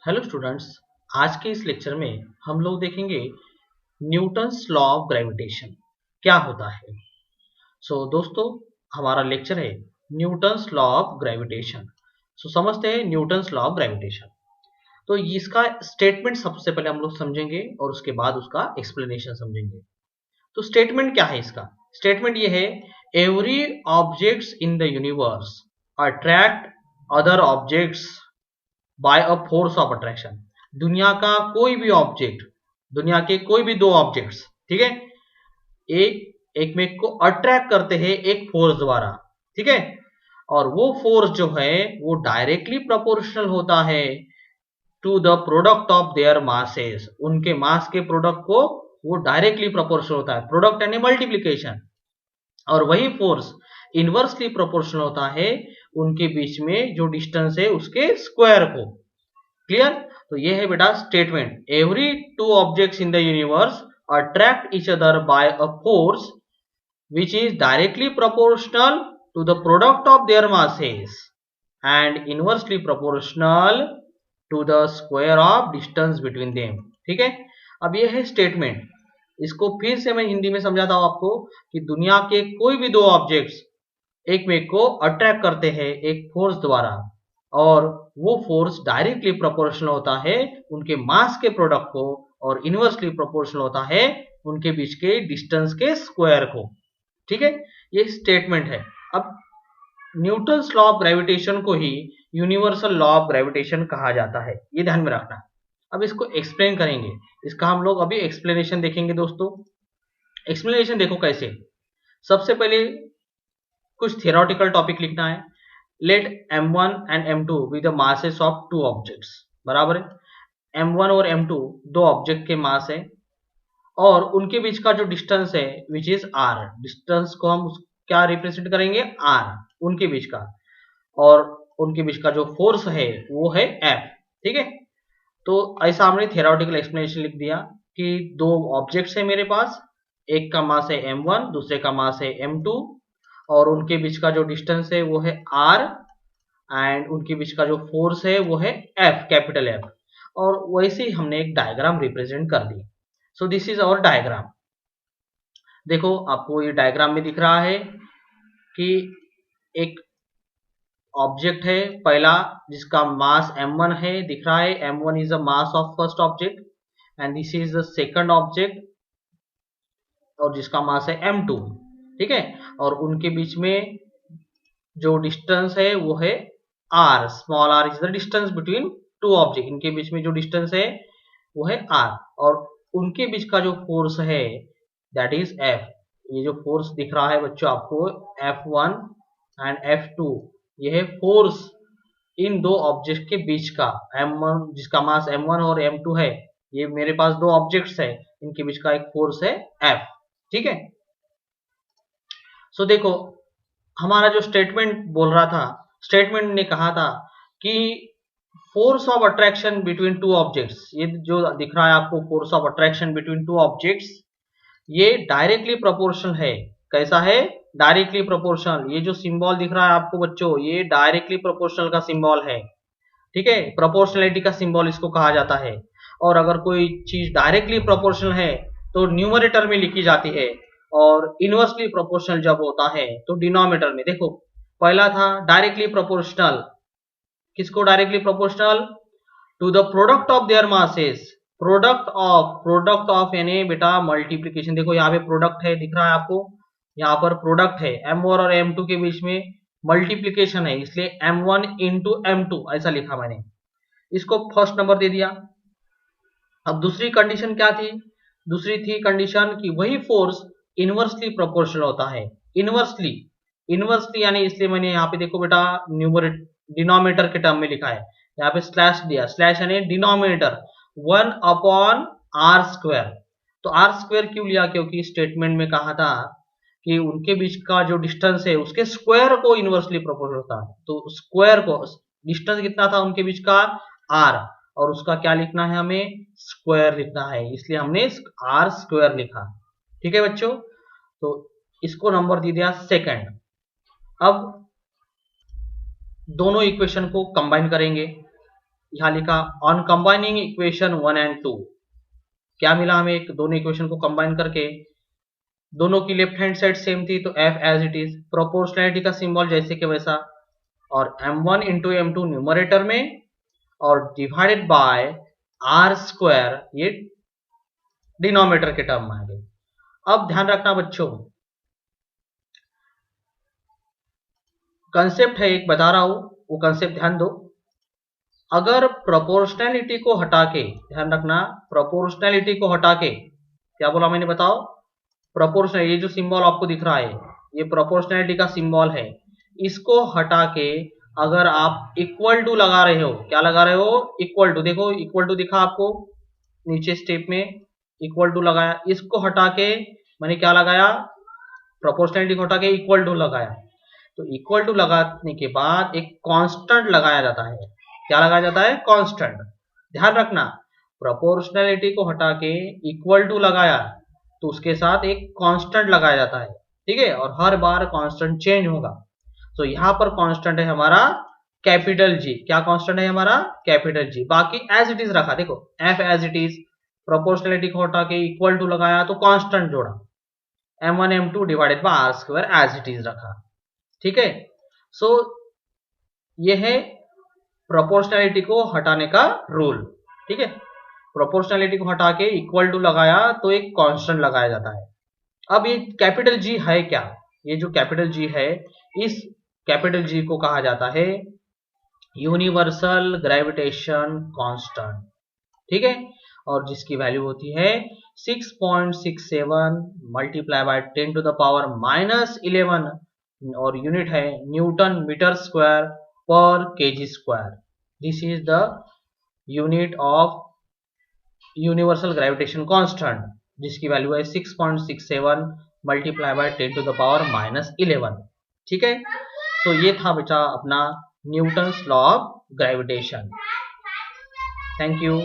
Hello students. आज के इस लेक्चर में हम लोग देखेंगे न्यूटन्स लॉ ऑफ ग्रेविटेशन क्या होता है। दोस्तों, हमारा लेक्चर है न्यूटन्स लॉ ऑफ ग्रेविटेशन। समझते हैं न्यूटन्स लॉ ऑफ ग्रेविटेशन। तो इसका स्टेटमेंट सबसे पहले हम लोग समझेंगे और उसके बाद उसका एक्सप्लेनेशन समझेंगे। तो स्टेटमेंट क्या है इसका? स्टेटमेंट ये है, every objects in the universe attract other objects by a force of attraction. दुनिया का कोई भी ऑब्जेक्ट, दुनिया के कोई भी दो ऑब्जेक्ट्स, ठीक है, एक एक में को अट्रैक्ट करते हैं एक फोर्स द्वारा, ठीक है। और वो फोर्स जो है वो डायरेक्टली प्रोपोर्शनल होता है to the product of their masses. उनके मास के प्रोडक्ट को वो डायरेक्टली प्रोपोर्शनल होता है, प्रोडक्ट यानी मल्टीप्लीकेशन। और वही फोर्स इनवर्सली प्रोपोर्शनल होता है उनके बीच में जो डिस्टेंस है उसके स्क्वायर को। क्लियर? तो ये है बेटा statement, every two objects in the universe attract each other by a force which is directly proportional to the product of their masses and inversely proportional to the square of distance between them। ठीक है, अब ये है statement. इसको फिर से मैं हिंदी में समझाता हूं आपको कि दुनिया के कोई भी दो ऑब्जेक्ट्स एक में को अट्रैक्ट करते हैं एक फोर्स द्वारा, और वो फोर्स डायरेक्टली प्रोपोर्शनल होता है उनके मास के प्रोडक्ट को और इनवर्सली प्रोपोर्शनल होता है उनके बीच के डिस्टेंस के स्क्वायर को। ठीक है, ये स्टेटमेंट है। अब न्यूटन्स लॉ ऑफ ग्रेविटेशन को ही यूनिवर्सल लॉ ऑफ ग्रेविटेशन कहा जाता है, ये ध्यान में रखना। अब इसको एक्सप्लेन करेंगे, इसका हम लोग अभी एक्सप्लेनेशन देखेंगे। दोस्तों, एक्सप्लेनेशन देखो कैसे। सबसे पहले कुछ थियोरेटिकल टॉपिक लिखना है। Let m1 and m2 be the masses of two objects. बराबर है, m1 और m2 दो ऑब्जेक्ट के मास है और उनके बीच का जो डिस्टेंस है विच इज r। डिस्टेंस को हम क्या रिप्रेजेंट करेंगे? r, उनके बीच का। और उनके बीच का जो फोर्स है वो है F। ठीक है, तो ऐसा हमने थियोरेटिकल एक्सप्लेनेशन लिख दिया कि दो ऑब्जेक्ट्स है मेरे पास, एक का मास है m1, दूसरे का मास है m2, और उनके बीच का जो डिस्टेंस है वो है r, एंड उनके बीच का जो फोर्स है वो है F, कैपिटल F। और वैसे ही हमने एक डायग्राम रिप्रेजेंट कर दी। So this is our diagram. देखो, आपको ये डायग्राम में दिख रहा है कि एक ऑब्जेक्ट है पहला जिसका मास m1 है, दिख रहा है m1 is the mass of first object, and this is the second object और जिसका मास है m2। ठीक है, और उनके बीच में जो डिस्टेंस है वो है r, small r is the distance between two object. इनके बीच में जो डिस्टेंस है वो है r, और उनके बीच का जो फोर्स है दैट इज F। ये जो फोर्स दिख रहा है बच्चों आपको F1 एंड F2, ये है फोर्स इन दो ऑब्जेक्ट के बीच का। M1 जिसका मास M1 और M2 है, ये मेरे पास दो ऑब्जेक्ट्स है, इनके बीच का एक फोर्स है F। ठीक है, देखो हमारा जो स्टेटमेंट बोल रहा था, स्टेटमेंट ने कहा था कि force of attraction between two objects, ये जो दिख रहा है आपको force of attraction between two objects, ये डायरेक्टली प्रोपोर्शनल है। कैसा है? Directly proportional. ये जो सिंबल दिख रहा है आपको बच्चों, ये डायरेक्टली प्रोपोर्शनल का सिंबल है। ठीक है, प्रोपोर्शनलिटी का सिंबल इसको कहा जाता है। और अगर कोई चीज डायरेक्टली प्रोपोर्शनल है तो न्यूमरेटर में लिखी जाती है, और इनवर्सली प्रोपोर्शनल जब होता है तो डिनोमिनेटर में। देखो, पहला था डायरेक्टली प्रोपोर्शनल, किसको directly proportional? To the product of their masses. Product of यानी बेटा मल्टीप्लीकेशन। देखो यहाँ पे प्रोडक्ट है, दिख रहा है आपको, यहाँ पर प्रोडक्ट है m1 और m2 के बीच में मल्टीप्लीकेशन है, इसलिए m1 इंटू m2 ऐसा लिखा मैंने, इसको फर्स्ट नंबर दे दिया। अब दूसरी कंडीशन क्या थी? दूसरी थी कंडीशन कि वही फोर्स इनवर्सली प्रोपोर्शनल होता है। इनवर्सली, इनवर्सली यानी इसलिए मैंने यहाँ पे देखो बेटा न्यूमरेटर डिनोमिनेटर के टर्म में लिखा है, यहाँ पे स्लैश दिया, स्लैश यानी डिनोमिनेटर 1 अपॉन आर स्क्वायर। तो आर स्क्वायर क्यों लिया? क्योंकि स्टेटमेंट में कहा था कि उनके बीच का जो डिस्टेंस है उसके स्क्वायर को इनवर्सली प्रोपोर्शनल होता है। तो स्क्वायर को, डिस्टेंस कितना था उनके बीच का? आर, और उसका क्या लिखना है? हमें स्क्वायर लिखना है, इसलिए हमने आर स्क्वायर लिखा। ठीक है बच्चों, तो इसको नंबर दे दिया सेकंड। अब दोनों इक्वेशन को कंबाइन करेंगे। यहाँ लिखा ऑन कंबाइनिंग इक्वेशन 1 एंड 2, क्या मिला हमें, एक दोनों इक्वेशन को कंबाइन करके दोनों की लेफ्ट हैंड साइड सेम थी तो f as it is, proportionality का सिंबल जैसे कि वैसा, और m1 इंटू m2 न्यूमरेटर में और डिवाइडेड बाय r स्क्वायर ये डिनोमिनेटर के टर्म में आ गए। अब ध्यान रखना बच्चों, कंसेप्ट है एक बता रहा हूं, वो कंसेप्ट ध्यान दो। अगर प्रोपोर्शनैलिटी को हटा के, ध्यान रखना, प्रोपोर्शनैलिटी को हटा के, क्या बोला मैंने बताओ, प्रोपोर्शनल, ये जो सिंबल आपको दिख रहा है ये प्रोपोर्शनैलिटी का सिंबल है, इसको हटा के अगर आप इक्वल टू लगा रहे हो, क्या लगा रहे हो, इक्वल टू, देखो इक्वल टू दिखा आपको नीचे स्टेप में, इक्वल टू लगाया, इसको हटा के मैंने क्या लगाया, प्रोपोर्शनैलिटी को हटा के इक्वल टू लगाया, तो इक्वल टू लगाने के बाद एक कांस्टेंट लगाया जाता है, क्या लगाया जाता है, कांस्टेंट। ध्यान रखना, प्रोपोर्शनैलिटी को हटा के इक्वल टू लगाया तो उसके साथ एक कांस्टेंट लगाया जाता है, ठीक है, और हर बार कांस्टेंट चेंज होगा। तो यहां पर कांस्टेंट है हमारा कैपिटल जी, क्या कांस्टेंट है हमारा, कैपिटल जी, बाकी एज इट इज रखा, देखो F as it is, proportionality को हटा के इक्वल टू लगाया तो कांस्टेंट जोड़ा, m1 m2 divided by r square as it is रखा, ठीक है। सो ये है प्रोपोर्शनैलिटी को हटाने का रूल, ठीक है, प्रोपोर्शनैलिटी को हटा के इक्वल टू लगाया तो एक कांस्टेंट लगाया जाता है। अब ये कैपिटल जी है क्या, ये जो कैपिटल जी है, इस कैपिटल जी को कहा जाता है यूनिवर्सल ग्रेविटेशन कांस्टेंट, ठीक है, और जिसकी वैल्यू होती है 6.67 multiply by 10 to the power -11, और यूनिट है न्यूटन मीटर स्क्वायर पर KG square. This is the unit of universal gravitation constant, जिसकी वैल्यू है 6.67 multiply by 10 to the power -11, ठीक है। सो ये था बेटा अपना Newton's law of gravitation. Thank you.